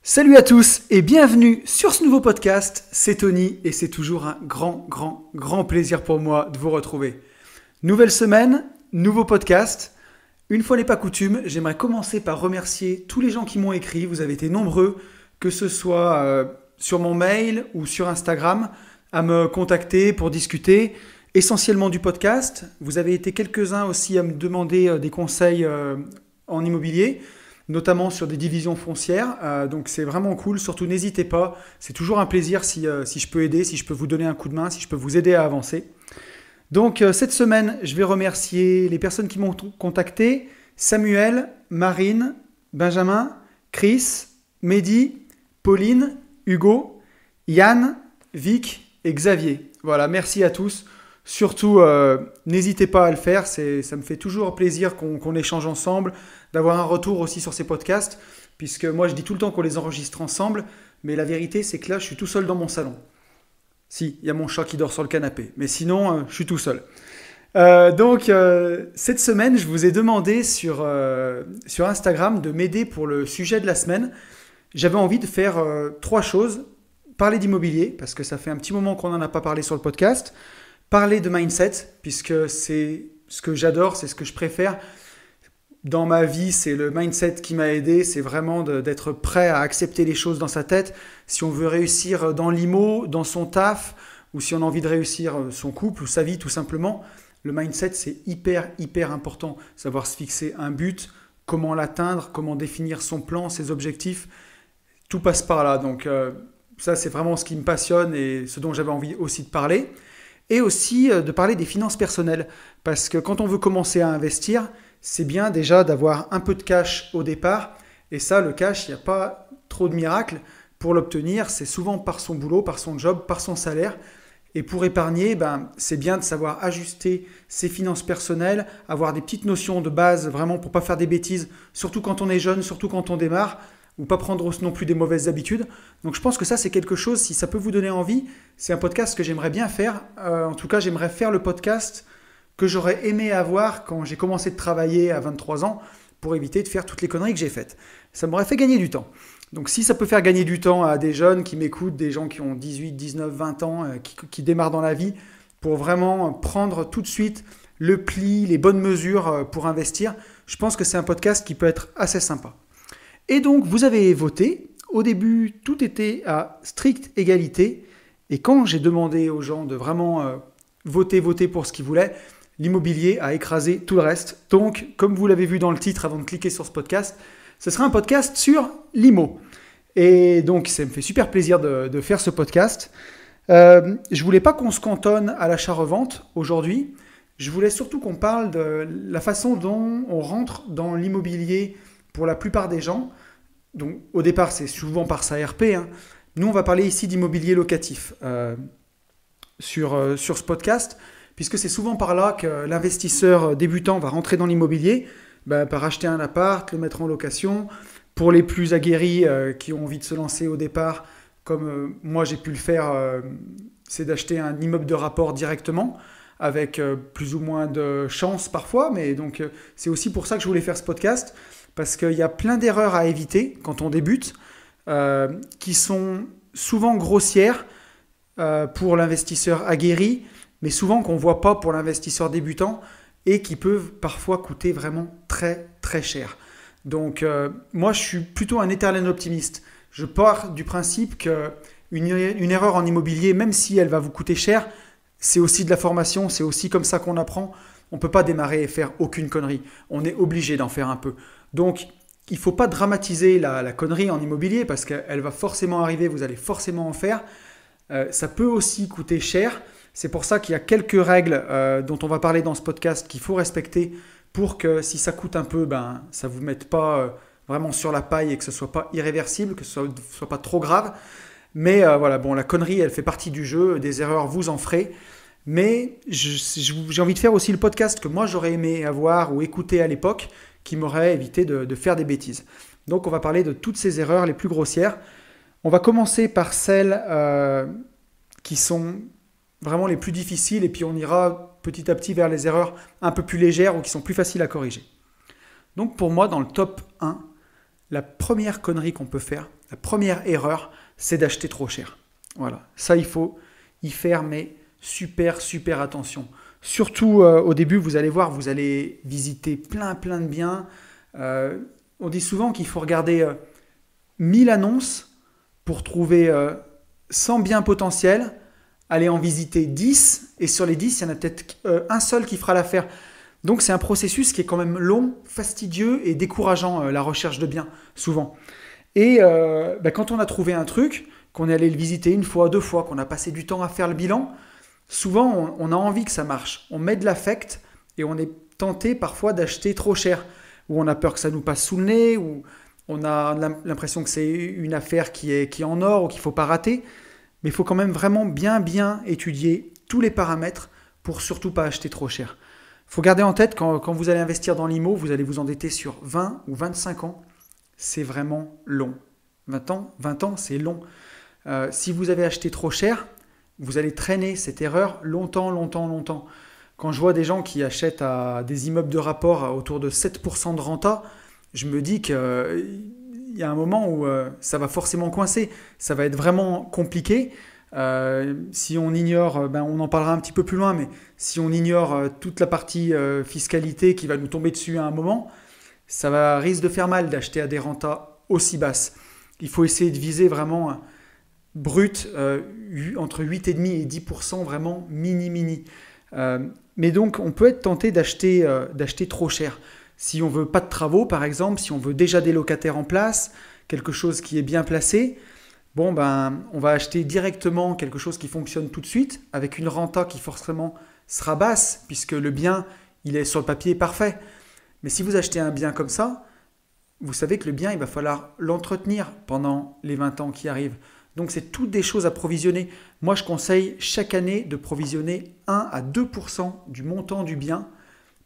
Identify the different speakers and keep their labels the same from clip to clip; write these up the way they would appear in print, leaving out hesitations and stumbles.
Speaker 1: Salut à tous et bienvenue sur ce nouveau podcast, c'est Tony et c'est toujours un grand plaisir pour moi de vous retrouver. Nouvelle semaine, nouveau podcast. Une fois n'est pas coutume, j'aimerais commencer par remercier tous les gens qui m'ont écrit, vous avez été nombreux, que ce soit sur mon mail ou sur Instagram, à me contacter pour discuter, essentiellement du podcast. Vous avez été quelques-uns aussi à me demander des conseils en immobilier, notamment sur des divisions foncières. Donc c'est vraiment cool, surtout n'hésitez pas, c'est toujours un plaisir si je peux aider, si je peux vous donner un coup de main, si je peux vous aider à avancer. Donc cette semaine, je vais remercier les personnes qui m'ont contacté, Samuel, Marine, Benjamin, Chris, Mehdi, Pauline, Hugo, Yann, Vic et Xavier. Voilà, merci à tous. Surtout, n'hésitez pas à le faire, ça me fait toujours plaisir qu'on échange ensemble, d'avoir un retour aussi sur ces podcasts, puisque moi je dis tout le temps qu'on les enregistre ensemble, mais la vérité c'est que là je suis tout seul dans mon salon. Si, il y a mon chat qui dort sur le canapé, mais sinon je suis tout seul. Donc cette semaine je vous ai demandé sur Instagram de m'aider pour le sujet de la semaine. J'avais envie de faire trois choses. Parler d'immobilier, parce que ça fait un petit moment qu'on n'en a pas parlé sur le podcast. Parler de mindset, puisque c'est ce que j'adore, c'est ce que je préfère. Dans ma vie, c'est le mindset qui m'a aidé, c'est vraiment d'être prêt à accepter les choses dans sa tête. Si on veut réussir dans l'IMO, dans son taf, ou si on a envie de réussir son couple ou sa vie tout simplement, le mindset c'est hyper important. Savoir se fixer un but, comment l'atteindre, comment définir son plan, ses objectifs, tout passe par là. Donc ça c'est vraiment ce qui me passionne et ce dont j'avais envie aussi de parler. Et aussi de parler des finances personnelles. Parce que quand on veut commencer à investir, c'est bien déjà d'avoir un peu de cash au départ. Et ça, le cash, il n'y a pas trop de miracles. Pour l'obtenir, c'est souvent par son boulot, par son job, par son salaire. Et pour épargner, c'est bien de savoir ajuster ses finances personnelles, avoir des petites notions de base vraiment pour ne pas faire des bêtises, surtout quand on est jeune, surtout quand on démarre, ou pas prendre non plus des mauvaises habitudes. Donc je pense que ça c'est quelque chose, si ça peut vous donner envie, c'est un podcast que j'aimerais bien faire. En tout cas, j'aimerais faire le podcast que j'aurais aimé avoir quand j'ai commencé de travailler à 23 ans pour éviter de faire toutes les conneries que j'ai faites. Ça m'aurait fait gagner du temps. Donc si ça peut faire gagner du temps à des jeunes qui m'écoutent, des gens qui ont 18, 19, 20 ans, qui démarrent dans la vie, pour vraiment prendre tout de suite le pli, les bonnes mesures pour investir, je pense que c'est un podcast qui peut être assez sympa. Et donc, vous avez voté. Au début, tout était à stricte égalité. Et quand j'ai demandé aux gens de vraiment voter pour ce qu'ils voulaient, l'immobilier a écrasé tout le reste. Donc, comme vous l'avez vu dans le titre avant de cliquer sur ce podcast, ce sera un podcast sur l'IMO. Et donc, ça me fait super plaisir de faire ce podcast. Je ne voulais pas qu'on se cantonne à l'achat-revente aujourd'hui. Je voulais surtout qu'on parle de la façon dont on rentre dans l'immobilier pour la plupart des gens. Donc, au départ, c'est souvent par sa RP. Nous, on va parler ici d'immobilier locatif sur ce podcast, puisque c'est souvent par là que l'investisseur débutant va rentrer dans l'immobilier, par acheter un appart, le mettre en location. Pour les plus aguerris qui ont envie de se lancer au départ, comme moi j'ai pu le faire, c'est d'acheter un immeuble de rapport directement, avec plus ou moins de chance parfois. Mais donc, c'est aussi pour ça que je voulais faire ce podcast, parce qu'il y a plein d'erreurs à éviter quand on débute, qui sont souvent grossières pour l'investisseur aguerri, mais souvent qu'on ne voit pas pour l'investisseur débutant et qui peuvent parfois coûter vraiment très cher. Donc moi je suis plutôt un éternel optimiste. Je pars du principe qu'une erreur en immobilier, même si elle va vous coûter cher, c'est aussi de la formation, c'est aussi comme ça qu'on apprend. On ne peut pas démarrer et faire aucune connerie. On est obligé d'en faire un peu. Donc, il ne faut pas dramatiser la connerie en immobilier parce qu'elle va forcément arriver, vous allez forcément en faire. Ça peut aussi coûter cher. C'est pour ça qu'il y a quelques règles dont on va parler dans ce podcast qu'il faut respecter pour que si ça coûte un peu, ça ne vous mette pas vraiment sur la paille et que ce ne soit pas irréversible, que ce ne soit pas trop grave. Mais la connerie, elle fait partie du jeu. Des erreurs, vous en ferez. Mais j'ai envie de faire aussi le podcast que moi j'aurais aimé avoir ou écouter à l'époque, qui m'aurait évité de faire des bêtises. Donc on va parler de toutes ces erreurs les plus grossières. On va commencer par celles qui sont vraiment les plus difficiles et puis on ira petit à petit vers les erreurs un peu plus légères ou qui sont plus faciles à corriger. Donc pour moi, dans le top 1, la première connerie qu'on peut faire, La première erreur, c'est d'acheter trop cher. Voilà, ça il faut y faire, mais super, super attention. Surtout au début, vous allez voir, vous allez visiter plein, plein de biens. On dit souvent qu'il faut regarder 1000 annonces pour trouver 100 biens potentiels, aller en visiter 10, et sur les 10, il y en a peut-être un seul qui fera l'affaire. Donc c'est un processus qui est quand même long, fastidieux et décourageant, la recherche de biens, souvent. Et quand on a trouvé un truc, qu'on est allé le visiter une fois, deux fois, qu'on a passé du temps à faire le bilan, souvent on a envie que ça marche. On met de l'affect et on est tenté parfois d'acheter trop cher, ou on a peur que ça nous passe sous le nez, ou on a l'impression que c'est une affaire qui est en or ou qu'il ne faut pas rater. Mais il faut quand même vraiment bien étudier tous les paramètres pour surtout pas acheter trop cher. Il faut garder en tête quand vous allez investir dans l'IMO, vous allez vous endetter sur 20 ou 25 ans. C'est vraiment long. 20 ans, c'est long. Si vous avez acheté trop cher, vous allez traîner cette erreur longtemps. Quand je vois des gens qui achètent à des immeubles de rapport à autour de 7% de renta, je me dis qu'il y a un moment où ça va forcément coincer. Ça va être vraiment compliqué. Si on ignore, on en parlera un petit peu plus loin, mais si on ignore toute la partie fiscalité qui va nous tomber dessus à un moment, ça risque de faire mal d'acheter à des rentas aussi basses. Il faut essayer de viser vraiment brut entre 8,5 et 10%, vraiment mini. Mais donc, on peut être tenté d'acheter trop cher. Si on veut pas de travaux, par exemple, si on veut déjà des locataires en place, quelque chose qui est bien placé, on va acheter directement quelque chose qui fonctionne tout de suite, avec une renta qui forcément sera basse, puisque le bien, il est sur le papier parfait. Mais si vous achetez un bien comme ça, vous savez que le bien, il va falloir l'entretenir pendant les 20 ans qui arrivent. Donc, c'est toutes des choses à provisionner. Moi, je conseille chaque année de provisionner 1 à 2% du montant du bien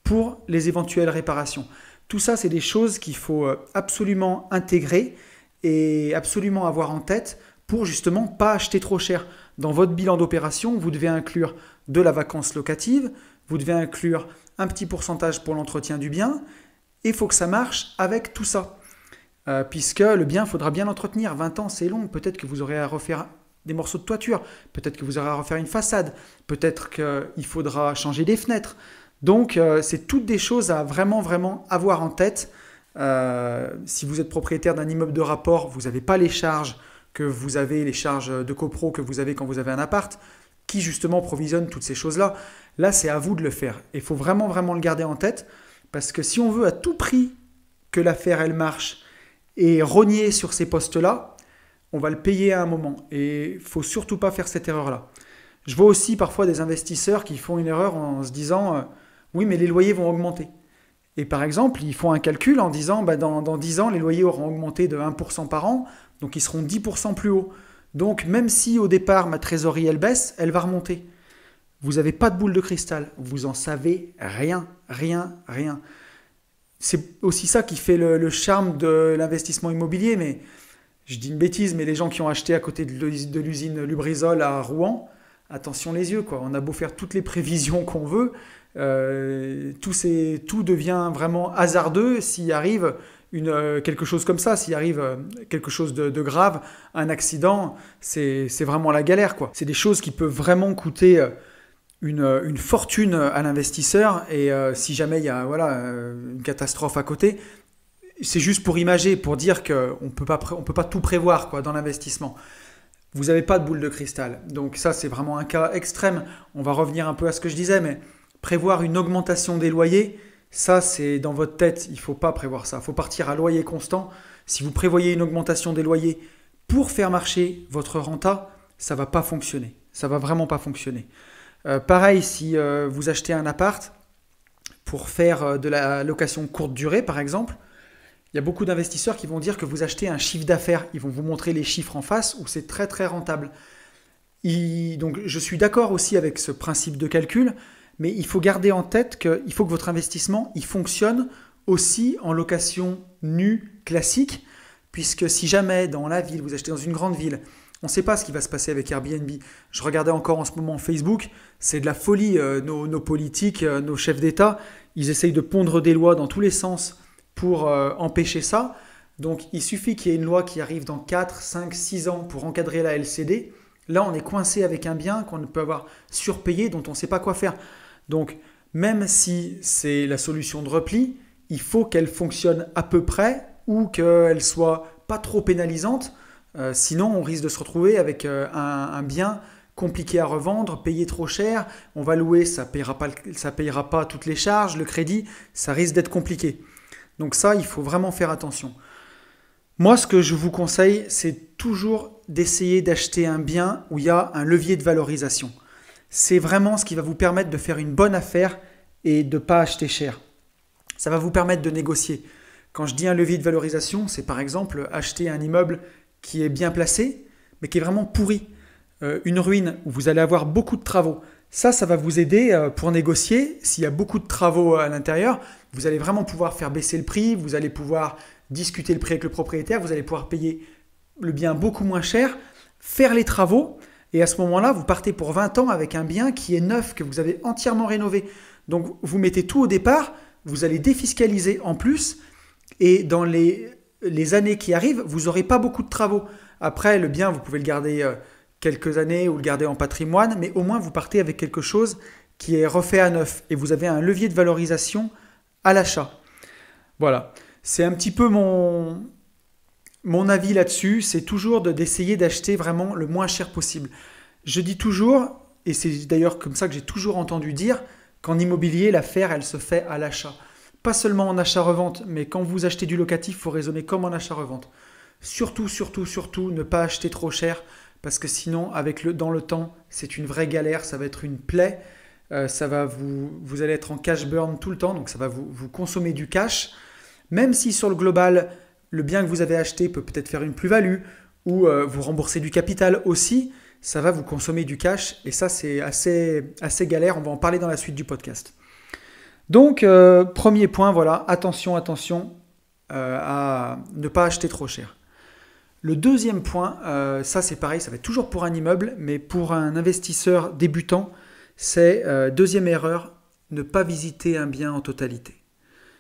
Speaker 1: pour les éventuelles réparations. Tout ça, c'est des choses qu'il faut absolument intégrer et absolument avoir en tête pour justement pas acheter trop cher. Dans votre bilan d'opération, vous devez inclure de la vacance locative, vous devez inclure un petit pourcentage pour l'entretien du bien, et il faut que ça marche avec tout ça. Puisque le bien, il faudra bien l'entretenir. 20 ans, c'est long. Peut-être que vous aurez à refaire des morceaux de toiture, peut-être que vous aurez à refaire une façade, peut-être qu'il faudra changer des fenêtres. Donc, c'est toutes des choses à vraiment avoir en tête. Si vous êtes propriétaire d'un immeuble de rapport, vous n'avez pas les charges que vous avez, les charges de copro que vous avez quand vous avez un appart, qui justement provisionne toutes ces choses-là. Là, c'est à vous de le faire. Il faut vraiment le garder en tête, parce que si on veut à tout prix que l'affaire, elle marche, et rogner sur ces postes-là, on va le payer à un moment. Et il ne faut surtout pas faire cette erreur-là. Je vois aussi parfois des investisseurs qui font une erreur en se disant oui, mais les loyers vont augmenter. Et par exemple, ils font un calcul en disant dans 10 ans, les loyers auront augmenté de 1% par an, donc ils seront 10% plus hauts. Donc même si au départ, ma trésorerie, elle baisse, elle va remonter. Vous n'avez pas de boule de cristal. Vous en savez rien. C'est aussi ça qui fait le charme de l'investissement immobilier. Mais je dis une bêtise, mais les gens qui ont acheté à côté de l'usine Lubrizol à Rouen, attention les yeux, quoi. On a beau faire toutes les prévisions qu'on veut, tout devient vraiment hasardeux s'il arrive quelque chose comme ça, s'il arrive quelque chose de grave, un accident, c'est vraiment la galère, quoi. C'est des choses qui peuvent vraiment coûter une fortune à l'investisseur, et si jamais il y a une catastrophe à côté, c'est juste pour imager, pour dire qu'on peut pas tout prévoir, quoi, dans l'investissement. Vous n'avez pas de boule de cristal. Donc ça, c'est vraiment un cas extrême. On va revenir un peu à ce que je disais, mais prévoir une augmentation des loyers, ça, c'est dans votre tête. Il ne faut pas prévoir ça. Il faut partir à loyer constant. Si vous prévoyez une augmentation des loyers pour faire marcher votre renta, ça ne va pas fonctionner. Ça ne va vraiment pas fonctionner. Pareil, si vous achetez un appart pour faire de la location courte durée, par exemple, il y a beaucoup d'investisseurs qui vont dire que vous achetez un chiffre d'affaires. Ils vont vous montrer les chiffres en face où c'est très rentable. Donc je suis d'accord aussi avec ce principe de calcul, mais il faut garder en tête qu'il faut que votre investissement il fonctionne aussi en location nue classique, puisque si jamais dans la ville, vous achetez dans une grande ville, on ne sait pas ce qui va se passer avec Airbnb. Je regardais encore en ce moment Facebook, c'est de la folie. Nos politiques, nos chefs d'État, ils essayent de pondre des lois dans tous les sens pour empêcher ça. Donc il suffit qu'il y ait une loi qui arrive dans 4, 5, 6 ans pour encadrer la LCD. Là, on est coincé avec un bien qu'on peut avoir surpayé, dont on ne sait pas quoi faire. Donc même si c'est la solution de repli, il faut qu'elle fonctionne à peu près ou qu'elle soit pas trop pénalisante. Sinon, on risque de se retrouver avec un bien compliqué à revendre, payé trop cher. On va louer, ça ne payera pas toutes les charges, le crédit, ça risque d'être compliqué. Donc ça, il faut vraiment faire attention. Moi, ce que je vous conseille, c'est toujours d'essayer d'acheter un bien où il y a un levier de valorisation. C'est vraiment ce qui va vous permettre de faire une bonne affaire et de ne pas acheter cher. Ça va vous permettre de négocier. Quand je dis un levier de valorisation, c'est par exemple acheter un immeuble qui est bien placé, mais qui est vraiment pourri. Une ruine où vous allez avoir beaucoup de travaux. Ça va vous aider pour négocier. S'il y a beaucoup de travaux à l'intérieur, vous allez vraiment pouvoir faire baisser le prix, vous allez pouvoir discuter le prix avec le propriétaire, vous allez pouvoir payer le bien beaucoup moins cher, faire les travaux, et à ce moment-là, vous partez pour 20 ans avec un bien qui est neuf, que vous avez entièrement rénové. Donc vous mettez tout au départ, vous allez défiscaliser en plus, et dans les années qui arrivent, vous n'aurez pas beaucoup de travaux. Après, le bien, vous pouvez le garder quelques années ou le garder en patrimoine, mais au moins vous partez avec quelque chose qui est refait à neuf, et vous avez un levier de valorisation à l'achat. Voilà. C'est un petit peu mon avis là-dessus, c'est toujours d'essayer d'acheter vraiment le moins cher possible. Je dis toujours, et c'est d'ailleurs comme ça que j'ai toujours entendu dire, qu'en immobilier, l'affaire, elle se fait à l'achat. Pas seulement en achat-revente, mais quand vous achetez du locatif, il faut raisonner comme en achat-revente. Surtout, ne pas acheter trop cher, parce que sinon, dans le temps, c'est une vraie galère, ça va être une plaie, vous allez être en cash burn tout le temps, donc ça va vous consommer du cash. Même si sur le global, le bien que vous avez acheté peut peut-être faire une plus-value ou vous rembourser du capital aussi, ça va vous consommer du cash et ça c'est assez galère, on va en parler dans la suite du podcast. Donc premier point, voilà, attention à ne pas acheter trop cher. Le deuxième point, ça c'est pareil, ça va être toujours pour un immeuble, mais pour un investisseur débutant, c'est deuxième erreur, ne pas visiter un bien en totalité.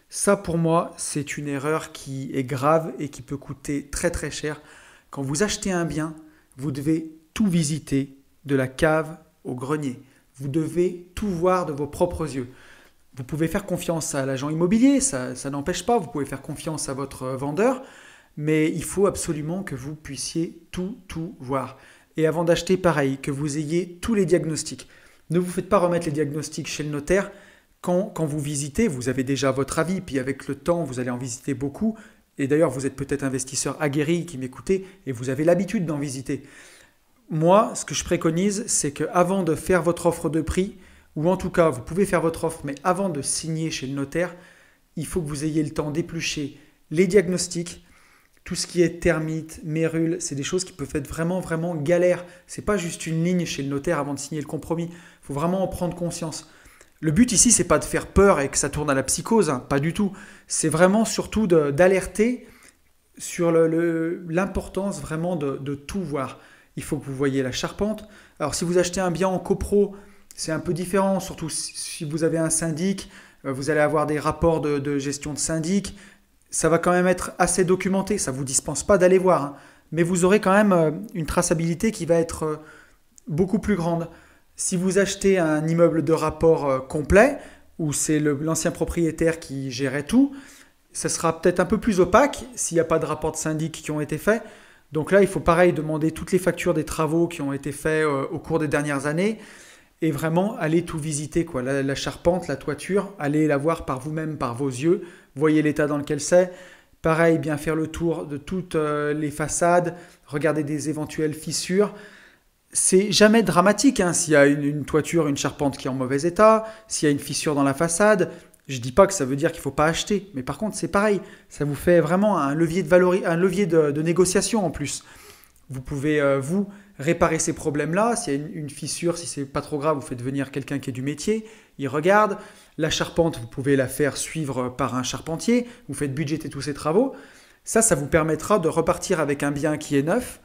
Speaker 1: Ça, pour moi, c'est une erreur qui est grave et qui peut coûter très très cher. Quand vous achetez un bien, vous devez tout visiter, de la cave au grenier. Vous devez tout voir de vos propres yeux. Vous pouvez faire confiance à l'agent immobilier, ça n'empêche pas, vous pouvez faire confiance à votre vendeur, mais il faut absolument que vous puissiez tout voir. Et avant d'acheter, pareil, que vous ayez tous les diagnostics. Ne vous faites pas remettre les diagnostics chez le notaire. Quand vous visitez, vous avez déjà votre avis, puis avec le temps, vous allez en visiter beaucoup. Et d'ailleurs, vous êtes peut-être investisseur aguerri qui m'écoutez et vous avez l'habitude d'en visiter. Moi, ce que je préconise, c'est qu'avant de faire votre offre de prix, ou en tout cas, vous pouvez faire votre offre, mais avant de signer chez le notaire, il faut que vous ayez le temps d'éplucher les diagnostics, tout ce qui est termites, mérules, c'est des choses qui peuvent être vraiment, vraiment galères. Ce n'est pas juste une ligne chez le notaire avant de signer le compromis. Il faut vraiment en prendre conscience. Le but ici, c'est pas de faire peur et que ça tourne à la psychose, hein, pas du tout. C'est vraiment surtout d'alerter sur l'importance vraiment de tout voir. Il faut que vous voyez la charpente. Alors si vous achetez un bien en copro, c'est un peu différent, surtout si vous avez un syndic, vous allez avoir des rapports de gestion de syndic. Ça va quand même être assez documenté, ça ne vous dispense pas d'aller voir, hein, mais vous aurez quand même une traçabilité qui va être beaucoup plus grande. Si vous achetez un immeuble de rapport complet, où c'est l'ancien propriétaire qui gérait tout, ça sera peut-être un peu plus opaque s'il n'y a pas de rapport de syndic qui ont été faits. Donc là, il faut pareil demander toutes les factures des travaux qui ont été faits au cours des dernières années et vraiment aller tout visiter, quoi. La charpente, la toiture, allez la voir par vous-même, par vos yeux, voyez l'état dans lequel c'est. Pareil, bien faire le tour de toutes les façades, regarder des éventuelles fissures. C'est jamais dramatique hein, s'il y a une toiture, une charpente qui est en mauvais état, s'il y a une fissure dans la façade. Je ne dis pas que ça veut dire qu'il ne faut pas acheter, mais par contre c'est pareil, ça vous fait vraiment un levier de négociation en plus. Vous pouvez vous réparer ces problèmes-là. S'il y a une fissure, si ce n'est pas trop grave, vous faites venir quelqu'un qui est du métier, il regarde. La charpente, vous pouvez la faire suivre par un charpentier, vous faites budgéter tous ces travaux. Ça vous permettra de repartir avec un bien qui est neuf.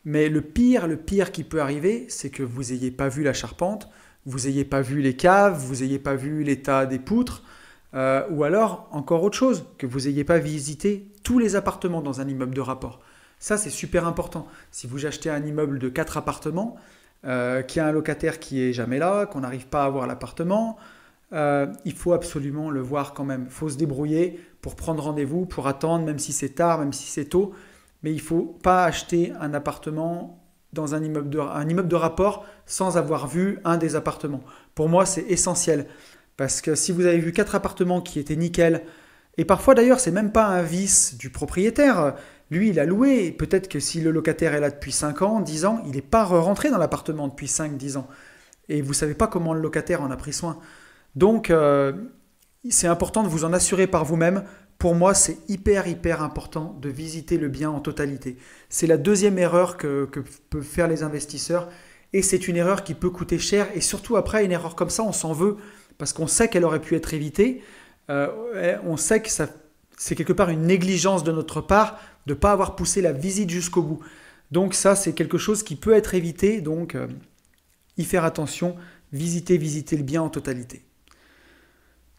Speaker 1: Mais le pire qui peut arriver, c'est que vous n'ayez pas vu la charpente, vous n'ayez pas vu les caves, vous n'ayez pas vu l'état des poutres. Ou alors, encore autre chose, que vous n'ayez pas visité tous les appartements dans un immeuble de rapport. Ça, c'est super important. Si vous achetez un immeuble de 4 appartements, qu'il y a un locataire qui est jamais là, qu'on n'arrive pas à voir l'appartement, il faut absolument le voir quand même. Il faut se débrouiller pour prendre rendez-vous, pour attendre, même si c'est tard, même si c'est tôt. Mais il ne faut pas acheter un appartement dans un immeuble de rapport sans avoir vu un des appartements. Pour moi, c'est essentiel. Parce que si vous avez vu 4 appartements qui étaient nickel, et parfois d'ailleurs, c'est même pas un vice du propriétaire. Lui, il a loué. Peut-être que si le locataire est là depuis 5 ans, 10 ans, il n'est pas rentré dans l'appartement depuis 5, 10 ans. Et vous ne savez pas comment le locataire en a pris soin. Donc, c'est important de vous en assurer par vous-même. Pour moi, c'est hyper important de visiter le bien en totalité. C'est la deuxième erreur que peuvent faire les investisseurs. Et c'est une erreur qui peut coûter cher. Et surtout après, une erreur comme ça, on s'en veut parce qu'on sait qu'elle aurait pu être évitée. On sait que c'est quelque part une négligence de notre part de ne pas avoir poussé la visite jusqu'au bout. Donc ça, c'est quelque chose qui peut être évité. Donc, y faire attention, visiter le bien en totalité.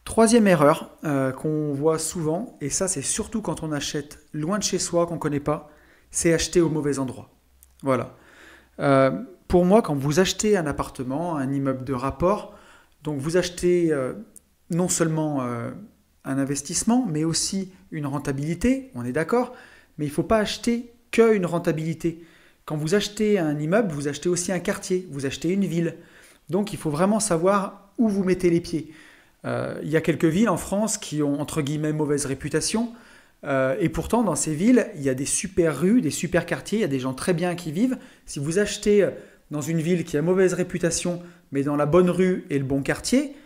Speaker 1: Troisième erreur qu'on voit souvent, et ça c'est surtout quand on achète loin de chez soi, qu'on ne connaît pas, c'est acheter au mauvais endroit. Voilà. Pour moi, quand vous achetez un appartement, un immeuble de rapport, donc vous achetez non seulement un investissement, mais aussi une rentabilité, on est d'accord, mais il ne faut pas acheter qu'une rentabilité. Quand vous achetez un immeuble, vous achetez aussi un quartier, vous achetez une ville. Donc il faut vraiment savoir où vous mettez les pieds. Il y a quelques villes en France qui ont entre guillemets mauvaise réputation, et pourtant dans ces villes, il y a des super rues, des super quartiers, il y a des gens très bien qui vivent. Si vous achetez dans une ville qui a mauvaise réputation, mais dans la bonne rue et le bon quartier,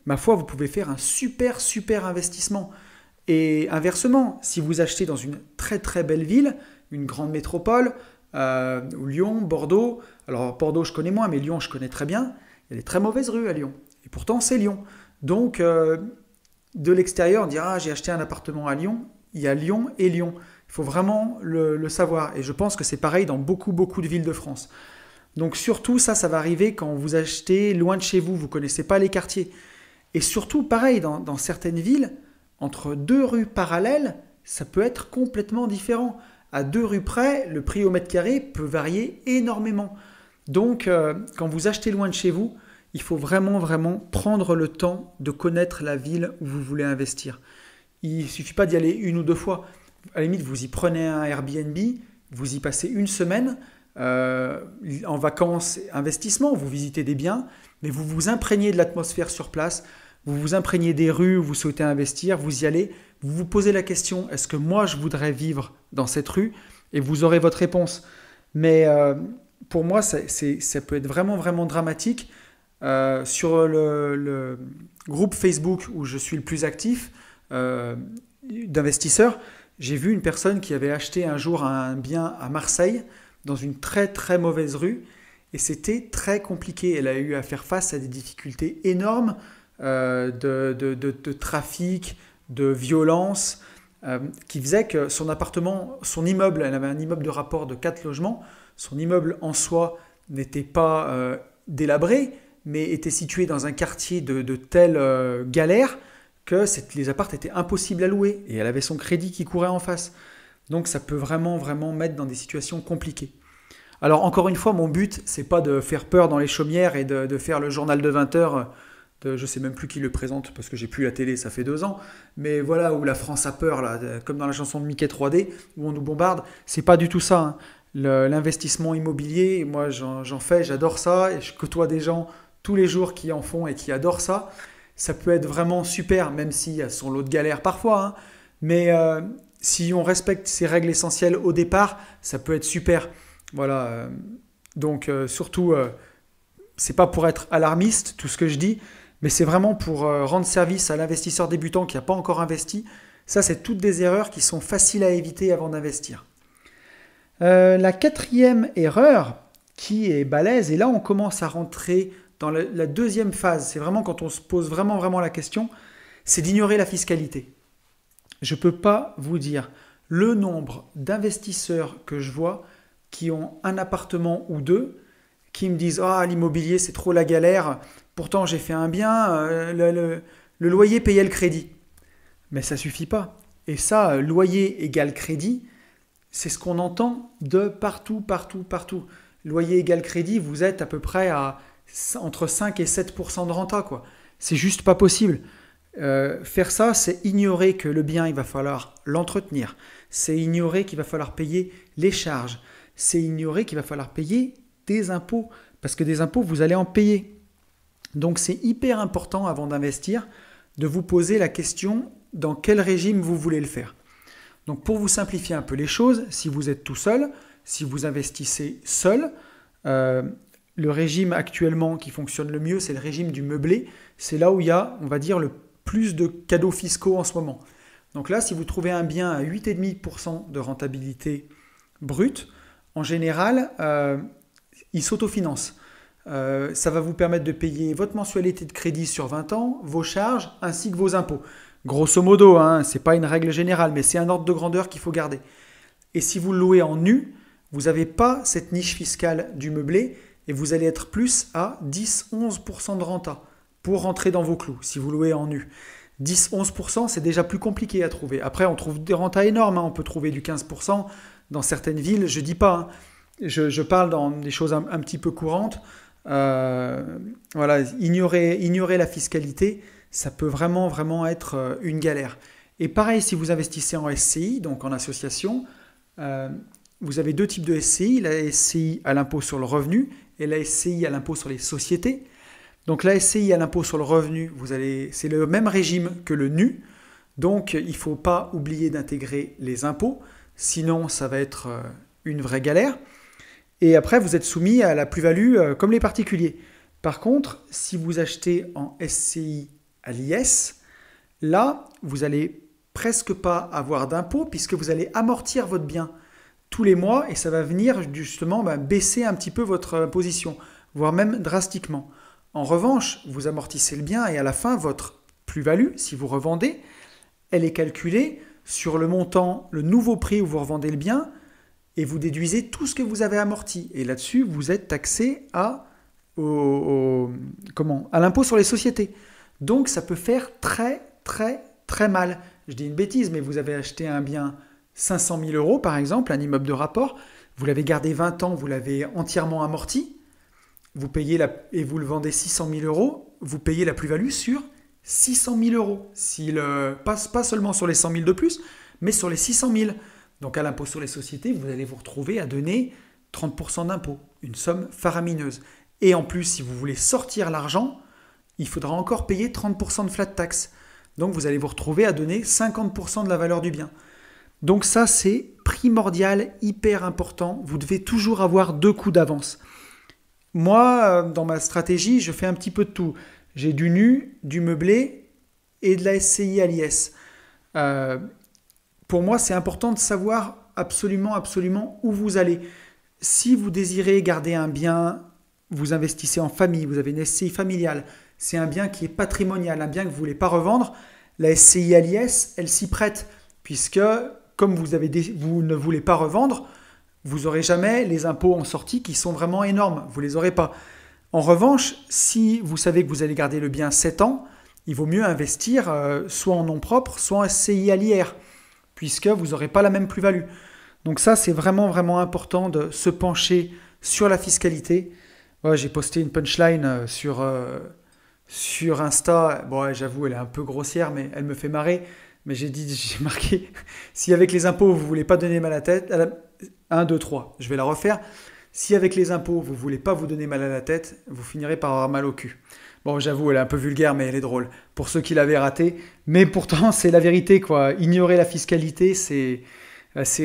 Speaker 1: ma foi, vous pouvez faire un super investissement. Et inversement, si vous achetez dans une très belle ville, une grande métropole, Lyon, Bordeaux, alors Bordeaux je connais moins, mais Lyon je connais très bien, il y a des très mauvaises rues à Lyon. Et pourtant c'est Lyon. Donc de l'extérieur on dira j'ai acheté un appartement à Lyon, il y a Lyon et Lyon. Il faut vraiment le savoir. Et je pense que c'est pareil dans beaucoup de villes de France. Donc surtout ça va arriver quand vous achetez loin de chez vous, vous ne connaissez pas les quartiers. Et surtout pareil dans certaines villes, entre 2 rues parallèles, ça peut être complètement différent. À 2 rues près, le prix au mètre carré peut varier énormément. Donc, quand vous achetez loin de chez vous, il faut vraiment prendre le temps de connaître la ville où vous voulez investir. Il ne suffit pas d'y aller 1 ou 2 fois. À la limite, vous y prenez un Airbnb, vous y passez 1 semaine, en vacances, investissement, vous visitez des biens, mais vous vous imprégnez de l'atmosphère sur place, vous vous imprégnez des rues où vous souhaitez investir, vous y allez, vous vous posez la question, est-ce que moi je voudrais vivre dans cette rue? Et vous aurez votre réponse. Mais pour moi, ça peut être vraiment dramatique. Sur le groupe Facebook où je suis le plus actif d'investisseurs, j'ai vu une personne qui avait acheté un jour un bien à Marseille dans une très mauvaise rue et c'était très compliqué. Elle a eu à faire face à des difficultés énormes de trafic, de violence, qui faisait que son immeuble, elle avait un immeuble de rapport de 4 logements, son immeuble en soi n'était pas délabré, mais était situé dans un quartier de telle galère que les apparts étaient impossibles à louer et elle avait son crédit qui courait en face. Donc ça peut vraiment mettre dans des situations compliquées. Alors encore une fois, mon but, c'est pas de faire peur dans les chaumières et de faire le journal de 20 heures. Je ne sais même plus qui le présente parce que j'ai plus la télé, ça fait 2 ans. Mais voilà, où la France a peur, là, comme dans la chanson de Mickey 3D, où on nous bombarde. C'est pas du tout ça. Hein. L'investissement immobilier, moi j'en fais, j'adore ça. Et je côtoie des gens tous les jours qui en font et qui adorent ça. Ça peut être vraiment super, même s'il y a son lot de galères parfois. Hein. Mais si on respecte ces règles essentielles au départ, ça peut être super. Voilà. Donc surtout, c'est pas pour être alarmiste tout ce que je dis, mais c'est vraiment pour rendre service à l'investisseur débutant qui n'a pas encore investi. Ça, c'est toutes des erreurs qui sont faciles à éviter avant d'investir. La 4e erreur qui est balèze, et là on commence à rentrer dans la 2e phase, c'est vraiment quand on se pose vraiment la question, c'est d'ignorer la fiscalité. Je ne peux pas vous dire le nombre d'investisseurs que je vois qui ont un appartement ou 2, qui me disent « Ah, l'immobilier, c'est trop la galère. Pourtant, j'ai fait un bien. le loyer payait le crédit. Mais ça ne suffit pas. Et ça, loyer égale crédit, c'est ce qu'on entend de partout, partout, partout. Loyer égale crédit, vous êtes à peu près à entre 5 et 7% de renta, quoi. C'est juste pas possible. Faire ça, c'est ignorer que le bien, il va falloir l'entretenir. C'est ignorer qu'il va falloir payer les charges. C'est ignorer qu'il va falloir payer des impôts. Parce que des impôts, vous allez en payer. Donc c'est hyper important avant d'investir de vous poser la question dans quel régime vous voulez le faire. Donc pour vous simplifier un peu les choses, si vous êtes tout seul, si vous investissez seul, le régime actuellement qui fonctionne le mieux, c'est le régime du meublé. C'est là où il y a, on va dire, le plus de cadeaux fiscaux en ce moment. Donc là, si vous trouvez un bien à 8,5% de rentabilité brute, en général, il s'autofinance. Ça va vous permettre de payer votre mensualité de crédit sur 20 ans, vos charges ainsi que vos impôts. Grosso modo, ce n'est pas une règle générale, mais c'est un ordre de grandeur qu'il faut garder. Et si vous le louez en nu, vous n'avez pas cette niche fiscale du meublé et vous allez être plus à 10-11% de renta pour rentrer dans vos clous si vous louez en nu. 10-11%, c'est déjà plus compliqué à trouver. Après, on trouve des rentas énormes. On peut trouver du 15% dans certaines villes. Je ne dis pas, je parle dans des choses un petit peu courantes. Voilà, ignorer la fiscalité, ça peut vraiment être une galère. Et pareil, si vous investissez en SCI, donc en association, vous avez deux types de SCI, la SCI à l'impôt sur le revenu et la SCI à l'impôt sur les sociétés. Donc la SCI à l'impôt sur le revenu, c'est le même régime que le NU, donc il ne faut pas oublier d'intégrer les impôts, sinon ça va être une vraie galère. Et après, vous êtes soumis à la plus-value comme les particuliers. Par contre, si vous achetez en SCI à l'IS, là, vous n'allez presque pas avoir d'impôt puisque vous allez amortir votre bien tous les mois et ça va venir justement baisser un petit peu votre position, voire même drastiquement. En revanche, vous amortissez le bien et à la fin, votre plus-value, si vous revendez, elle est calculée sur le montant, le nouveau prix où vous revendez le bien et vous déduisez tout ce que vous avez amorti. Et là-dessus, vous êtes taxé à l'impôt sur les sociétés. Donc, ça peut faire très mal. Je dis une bêtise, mais vous avez acheté un bien 500 000 €, par exemple, un immeuble de rapport, vous l'avez gardé 20 ans, vous l'avez entièrement amorti, vous payez et vous le vendez 600 000 €, vous payez la plus-value sur 600 000 €. Pas seulement sur les 100 000 de plus, mais sur les 600 000. Donc à l'impôt sur les sociétés, vous allez vous retrouver à donner 30% d'impôt, une somme faramineuse. Et en plus, si vous voulez sortir l'argent, il faudra encore payer 30% de flat tax. Donc vous allez vous retrouver à donner 50% de la valeur du bien. Donc ça, c'est primordial, hyper important. Vous devez toujours avoir 2 coups d'avance. Moi, dans ma stratégie, je fais un petit peu de tout. J'ai du nu, du meublé et de la SCI à l'IS. Pour moi, c'est important de savoir absolument où vous allez. Si vous désirez garder un bien, vous investissez en famille, vous avez une SCI familiale, c'est un bien qui est patrimonial, un bien que vous ne voulez pas revendre, la SCI à l'IS, elle s'y prête, puisque comme vous ne voulez pas revendre, vous n'aurez jamais les impôts en sortie qui sont vraiment énormes, vous ne les aurez pas. En revanche, si vous savez que vous allez garder le bien 7 ans, il vaut mieux investir soit en nom propre, soit en SCI à l'IR, puisque vous n'aurez pas la même plus-value. Donc ça, c'est vraiment important de se pencher sur la fiscalité. Ouais, j'ai posté une punchline sur Insta. Bon, j'avoue, elle est un peu grossière, mais elle me fait marrer. Mais j'ai marqué, si avec les impôts, vous ne voulez pas donner mal à la tête, 1, 2, 3, je vais la refaire. Si avec les impôts, vous ne voulez pas vous donner mal à la tête, vous finirez par avoir mal au cul. Bon, j'avoue, elle est un peu vulgaire, mais elle est drôle. Pour ceux qui l'avaient raté. Mais pourtant, c'est la vérité, quoi. Ignorer la fiscalité, c'est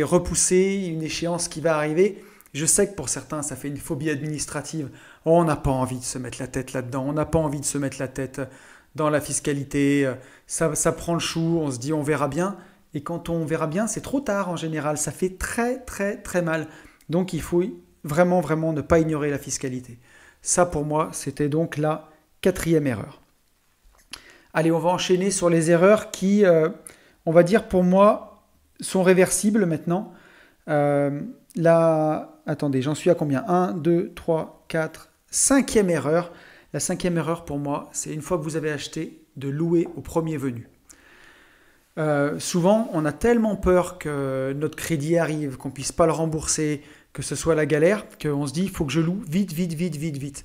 Speaker 1: repousser une échéance qui va arriver. Je sais que pour certains, ça fait une phobie administrative. Oh, on n'a pas envie de se mettre la tête là-dedans. On n'a pas envie de se mettre la tête dans la fiscalité. Ça prend le chou. On se dit, on verra bien. Et quand on verra bien, c'est trop tard en général. Ça fait très mal. Donc, il faut vraiment ne pas ignorer la fiscalité. Ça, pour moi, c'était donc la 4e erreur. Allez, on va enchaîner sur les erreurs qui, on va dire pour moi, sont réversibles maintenant. Attendez, j'en suis à combien ? 1, 2, 3, 4, 5e erreur. La 5e erreur pour moi, c'est une fois que vous avez acheté, de louer au premier venu. Souvent, on a tellement peur que notre crédit arrive, qu'on ne puisse pas le rembourser, que ce soit la galère, qu'on se dit, il faut que je loue vite, vite, vite, vite, vite.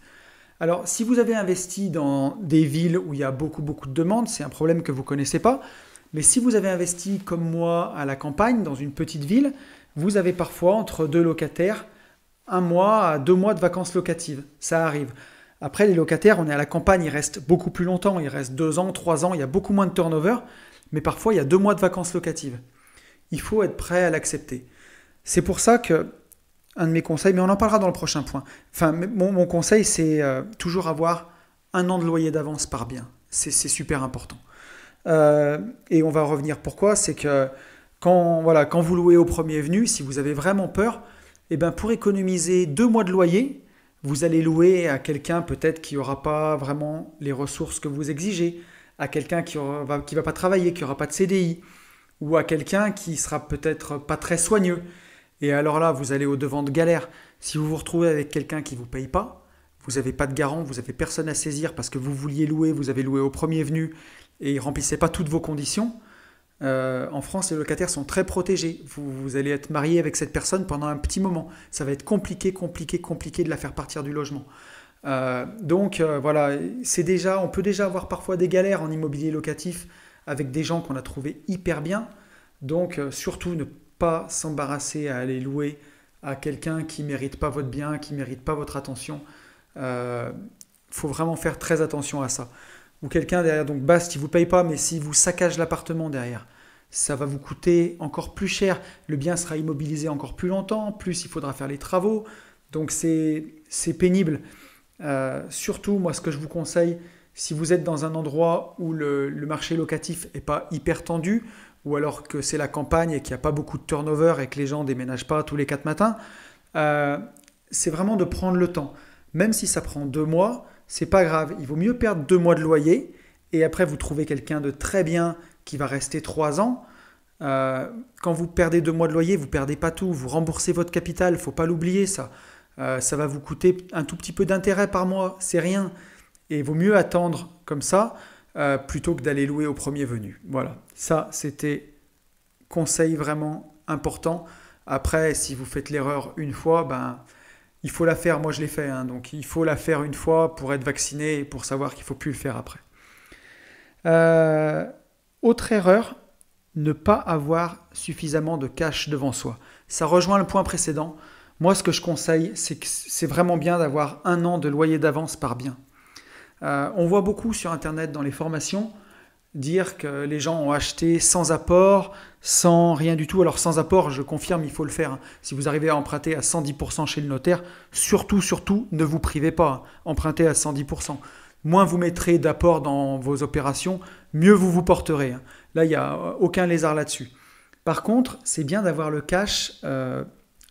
Speaker 1: Alors, si vous avez investi dans des villes où il y a beaucoup, beaucoup de demandes, c'est un problème que vous ne connaissez pas. Mais si vous avez investi, comme moi, à la campagne, dans une petite ville, vous avez parfois, entre deux locataires, 1 mois à 2 mois de vacances locatives. Ça arrive. Après, les locataires, on est à la campagne, ils restent beaucoup plus longtemps. Ils restent 2 ans, 3 ans, il y a beaucoup moins de turnover. Mais parfois, il y a 2 mois de vacances locatives. Il faut être prêt à l'accepter. C'est pour ça que un de mes conseils, mais on en parlera dans le prochain point. Enfin, mon conseil, c'est toujours avoir 1 an de loyer d'avance par bien. C'est super important. Et on va revenir pourquoi. C'est que quand vous louez au premier venu, si vous avez vraiment peur, eh ben pour économiser 2 mois de loyer, vous allez louer à quelqu'un peut-être qui n'aura pas vraiment les ressources que vous exigez, à quelqu'un qui va pas travailler, qui n'aura pas de CDI, ou à quelqu'un qui sera peut-être pas très soigneux. Et alors là, vous allez au-devant de galères. Si vous vous retrouvez avec quelqu'un qui ne vous paye pas, vous n'avez pas de garant, vous n'avez personne à saisir parce que vous vouliez louer, vous avez loué au premier venu et il ne remplissait pas toutes vos conditions. En France, les locataires sont très protégés. Vous allez être marié avec cette personne pendant un petit moment. Ça va être compliqué de la faire partir du logement. Voilà, on peut déjà avoir parfois des galères en immobilier locatif avec des gens qu'on a trouvés hyper bien. Donc surtout ne pas s'embarrasser à aller louer à quelqu'un qui ne mérite pas votre bien, qui ne mérite pas votre attention. Faut vraiment faire très attention à ça. Ou quelqu'un derrière, donc Bast, il ne vous paye pas, mais s'il vous saccage l'appartement derrière, ça va vous coûter encore plus cher. Le bien sera immobilisé encore plus longtemps, plus il faudra faire les travaux. Donc c'est pénible. Surtout, moi, ce que je vous conseille, si vous êtes dans un endroit où le marché locatif n'est pas hyper tendu, ou alors que c'est la campagne et qu'il n'y a pas beaucoup de turnover et que les gens ne déménagent pas tous les 4 matins, c'est vraiment de prendre le temps. Même si ça prend 2 mois, c'est pas grave. Il vaut mieux perdre 2 mois de loyer et après vous trouvez quelqu'un de très bien qui va rester 3 ans. Quand vous perdez 2 mois de loyer, vous ne perdez pas tout. Vous remboursez votre capital, il ne faut pas l'oublier ça. Ça va vous coûter un tout petit peu d'intérêt par mois, c'est rien. Et il vaut mieux attendre comme ça plutôt que d'aller louer au premier venu. Voilà, ça c'était conseil vraiment important. Après, si vous faites l'erreur une fois, il faut la faire. Moi je l'ai fait, donc il faut la faire une fois pour être vacciné et pour savoir qu'il ne faut plus le faire après. Autre erreur, ne pas avoir suffisamment de cash devant soi. Ça rejoint le point précédent. Moi, ce que je conseille, c'est que c'est vraiment bien d'avoir 1 an de loyer d'avance par bien. On voit beaucoup sur Internet, dans les formations, dire que les gens ont acheté sans apport, sans rien du tout. Alors sans apport, je confirme, il faut le faire. Si vous arrivez à emprunter à 110% chez le notaire, surtout, ne vous privez pas. Empruntez à 110%. Moins vous mettrez d'apport dans vos opérations, mieux vous vous porterez. Là, il n'y a aucun lézard là-dessus. Par contre, c'est bien d'avoir le cash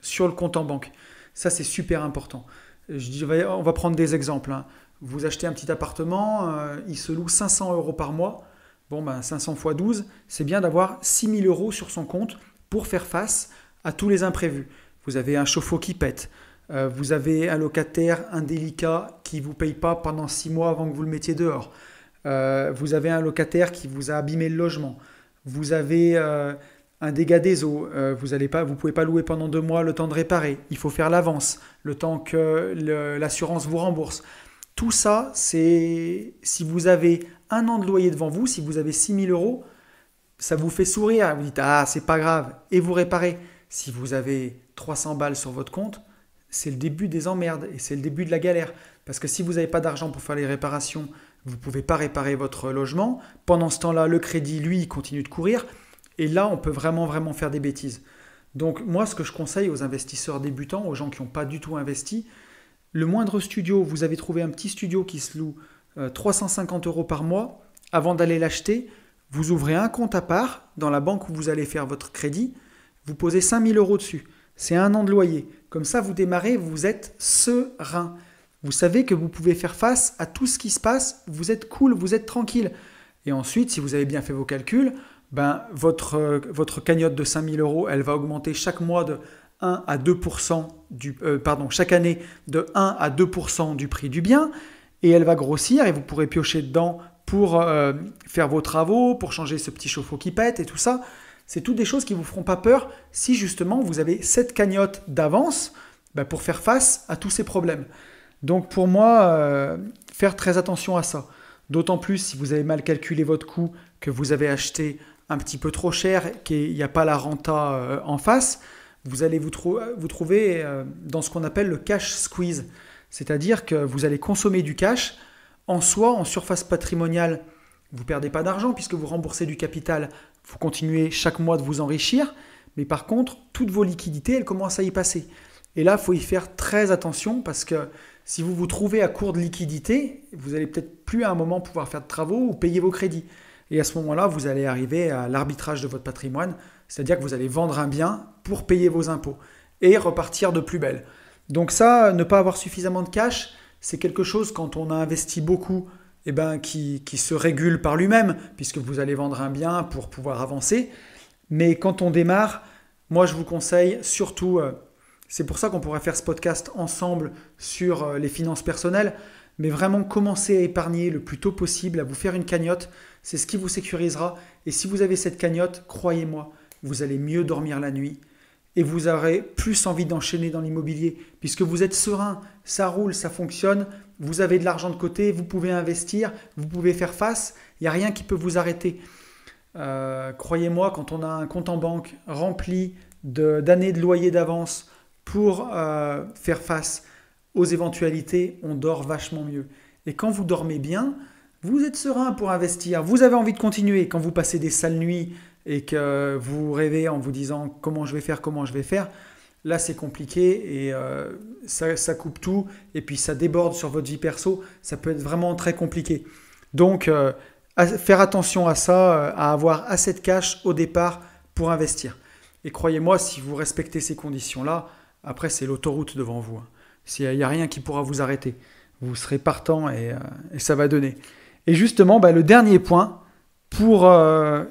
Speaker 1: sur le compte en banque. Ça, c'est super important. On va prendre des exemples. Vous achetez un petit appartement, il se loue 500 € par mois. 500 x 12, c'est bien d'avoir 6 000 € sur son compte pour faire face à tous les imprévus. Vous avez un chauffe-eau qui pète. Vous avez un locataire indélicat qui ne vous paye pas pendant 6 mois avant que vous le mettiez dehors. Vous avez un locataire qui vous a abîmé le logement. Vous avez un dégât des eaux. Vous ne pouvez pas louer pendant 2 mois le temps de réparer. Il faut faire l'avance, le temps que l'assurance vous rembourse. Tout ça, c'est si vous avez 1 an de loyer devant vous, si vous avez 6 000 €, ça vous fait sourire. Vous dites « Ah, c'est pas grave » et vous réparez. Si vous avez 300 balles sur votre compte, c'est le début des emmerdes et c'est le début de la galère. Parce que si vous n'avez pas d'argent pour faire les réparations, vous ne pouvez pas réparer votre logement. Pendant ce temps-là, le crédit, lui, il continue de courir. Et là, on peut vraiment faire des bêtises. Donc moi, ce que je conseille aux investisseurs débutants, aux gens qui n'ont pas du tout investi, le moindre studio, vous avez trouvé un petit studio qui se loue 350 € par mois, avant d'aller l'acheter, vous ouvrez un compte à part dans la banque où vous allez faire votre crédit, vous posez 5 000 € dessus. C'est 1 an de loyer. Comme ça, vous démarrez, vous êtes serein. Vous savez que vous pouvez faire face à tout ce qui se passe, vous êtes cool, vous êtes tranquille. Et ensuite, si vous avez bien fait vos calculs, votre cagnotte de 5 000 €, elle va augmenter chaque mois de 1 à 2% chaque année de 1 à 2% du prix du bien et elle va grossir et vous pourrez piocher dedans pour faire vos travaux, pour changer ce petit chauffe-eau qui pète et tout ça. C'est toutes des choses qui ne vous feront pas peur si justement vous avez cette cagnotte d'avance pour faire face à tous ces problèmes. Donc pour moi, faire très attention à ça. D'autant plus si vous avez mal calculé votre coût, que vous avez acheté un petit peu trop cher, qu'il n'y a pas la renta en face, vous allez vous trouver dans ce qu'on appelle le cash squeeze. C'est-à-dire que vous allez consommer du cash. En soi, en surface patrimoniale, vous ne perdez pas d'argent puisque vous remboursez du capital. Vous continuez chaque mois de vous enrichir. Mais par contre, toutes vos liquidités, elles commencent à y passer. Et là, il faut y faire très attention parce que si vous vous trouvez à court de liquidité, vous allez peut-être plus à un moment pouvoir faire de travaux ou payer vos crédits. Et à ce moment-là, vous allez arriver à l'arbitrage de votre patrimoine, c'est-à-dire que vous allez vendre un bien pour payer vos impôts et repartir de plus belle. Donc ça, ne pas avoir suffisamment de cash, c'est quelque chose quand on a investi beaucoup, qui se régule par lui-même, puisque vous allez vendre un bien pour pouvoir avancer. Mais quand on démarre, moi je vous conseille surtout, c'est pour ça qu'on pourrait faire ce podcast ensemble sur les finances personnelles, mais vraiment commencer à épargner le plus tôt possible, à vous faire une cagnotte, c'est ce qui vous sécurisera. Et si vous avez cette cagnotte, croyez-moi, vous allez mieux dormir la nuit et vous aurez plus envie d'enchaîner dans l'immobilier puisque vous êtes serein, ça roule, ça fonctionne, vous avez de l'argent de côté, vous pouvez investir, vous pouvez faire face, il n'y a rien qui peut vous arrêter. Croyez-moi, quand on a un compte en banque rempli d'années de loyer d'avance pour faire face aux éventualités, on dort vachement mieux. Et quand vous dormez bien, vous êtes serein pour investir, vous avez envie de continuer. Quand vous passez des sales nuits et que vous rêvez en vous disant comment je vais faire, là c'est compliqué et ça coupe tout et puis ça déborde sur votre vie perso, ça peut être vraiment très compliqué. Donc faire attention à ça, à avoir assez de cash au départ pour investir. Et croyez-moi, si vous respectez ces conditions-là, après c'est l'autoroute devant vous. Il n'y a rien qui pourra vous arrêter. Vous serez partant et ça va donner. Et justement, le dernier point, pour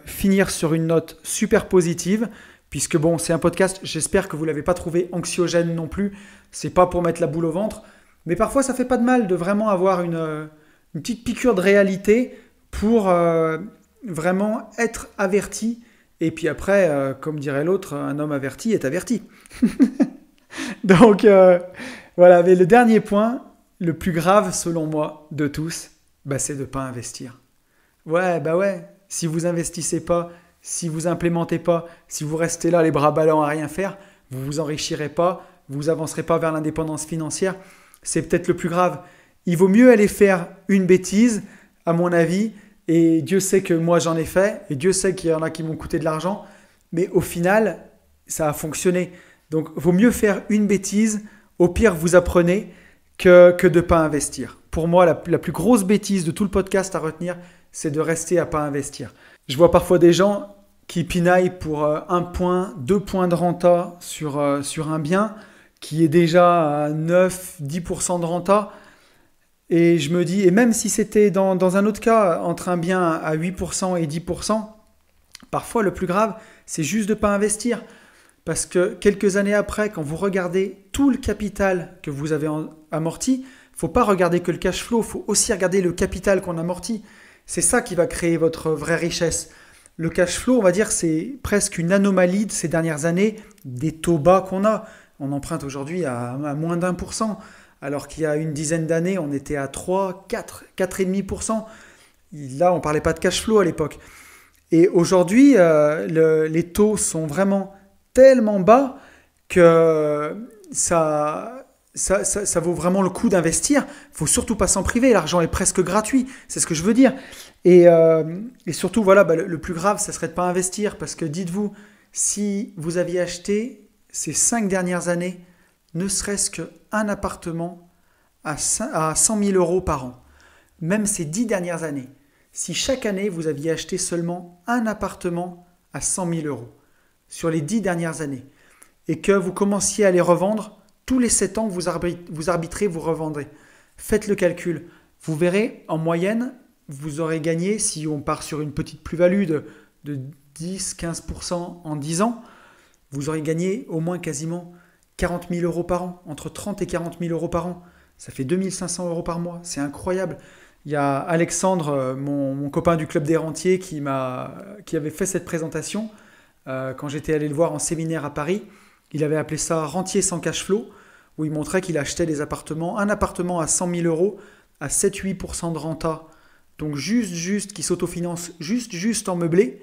Speaker 1: finir sur une note super positive, puisque bon, c'est un podcast, j'espère que vous ne l'avez pas trouvé anxiogène non plus, c'est pas pour mettre la boule au ventre, mais parfois ça fait pas de mal de vraiment avoir une petite piqûre de réalité pour vraiment être averti, et puis après, comme dirait l'autre, un homme averti est averti. Donc voilà, mais le dernier point, le plus grave selon moi de tous, c'est de ne pas investir. Ouais, si vous investissez pas, si vous implémentez pas, si vous restez là les bras ballants à rien faire, vous vous enrichirez pas, vous avancerez pas vers l'indépendance financière, c'est peut-être le plus grave. Il vaut mieux aller faire une bêtise, à mon avis, et Dieu sait que moi j'en ai fait, et Dieu sait qu'il y en a qui m'ont coûté de l'argent, mais au final, ça a fonctionné. Donc, il vaut mieux faire une bêtise, au pire vous apprenez, que de ne pas investir. Pour moi, la plus grosse bêtise de tout le podcast à retenir, c'est de rester à ne pas investir. Je vois parfois des gens qui pinaillent pour 1 point, 2 points de renta sur un bien qui est déjà à 9-10% de renta. Et je me dis, et même si c'était dans un autre cas, entre un bien à 8% et 10%, parfois le plus grave, c'est juste de ne pas investir. Parce que quelques années après, quand vous regardez tout le capital que vous avez amorti, il ne faut pas regarder que le cash flow, il faut aussi regarder le capital qu'on amortit. C'est ça qui va créer votre vraie richesse. Le cash flow, on va dire, c'est presque une anomalie de ces dernières années, des taux bas qu'on a. On emprunte aujourd'hui à moins d'1%, alors qu'il y a une dizaine d'années, on était à 3, 4, 4,5%. Là, on ne parlait pas de cash flow à l'époque. Et aujourd'hui, les taux sont vraiment tellement bas que ça vaut vraiment le coup d'investir. Il ne faut surtout pas s'en priver, l'argent est presque gratuit, c'est ce que je veux dire. Et surtout, voilà, le plus grave, ça serait de ne pas investir, parce que dites-vous, si vous aviez acheté ces 5 dernières années, ne serait-ce qu'un appartement à 100 000 euros par an, même ces 10 dernières années, si chaque année vous aviez acheté seulement un appartement à 100 000 euros, sur les 10 dernières années, et que vous commenciez à les revendre, tous les 7 ans, vous arbitrez, vous revendrez. Faites le calcul. Vous verrez, en moyenne, vous aurez gagné, si on part sur une petite plus-value de 10-15% en 10 ans, vous aurez gagné au moins quasiment 40 000 euros par an, entre 30 et 40 000 euros par an. Ça fait 2 500 euros par mois, c'est incroyable. Il y a Alexandre, mon copain du Club des Rentiers, qui avait fait cette présentation quand j'étais allé le voir en séminaire à Paris. Il avait appelé ça Rentier sans cash flow, où il montrait qu'il achetait des appartements, un appartement à 100 000 euros à 7-8% de renta, donc juste, qui s'autofinance juste en meublé,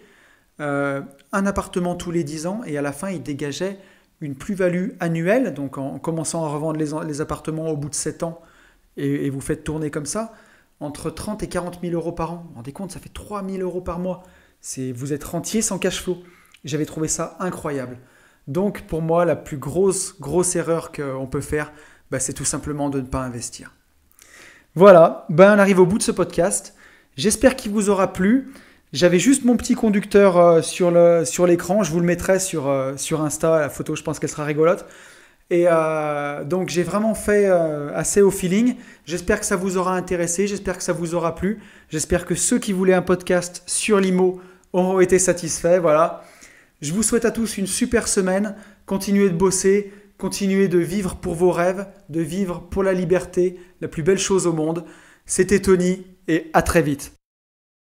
Speaker 1: un appartement tous les 10 ans, et à la fin, il dégageait une plus-value annuelle, donc en commençant à revendre les appartements au bout de 7 ans, et vous faites tourner comme ça, entre 30 et 40 000 euros par an. Vous vous rendez compte, ça fait 3 000 euros par mois. Vous êtes rentier sans cash flow. J'avais trouvé ça incroyable. Donc pour moi, la plus grosse erreur qu'on peut faire, c'est tout simplement de ne pas investir. Voilà, on arrive au bout de ce podcast. J'espère qu'il vous aura plu. J'avais juste mon petit conducteur sur l'écran. Je vous le mettrai sur Insta. La photo, je pense qu'elle sera rigolote. Et donc j'ai vraiment fait assez au feeling. J'espère que ça vous aura intéressé. J'espère que ça vous aura plu. J'espère que ceux qui voulaient un podcast sur l'IMO auront été satisfaits. Voilà. Je vous souhaite à tous une super semaine. Continuez de bosser. Continuez de vivre pour vos rêves. De vivre pour la liberté. La plus belle chose au monde. C'était Tony et à très vite.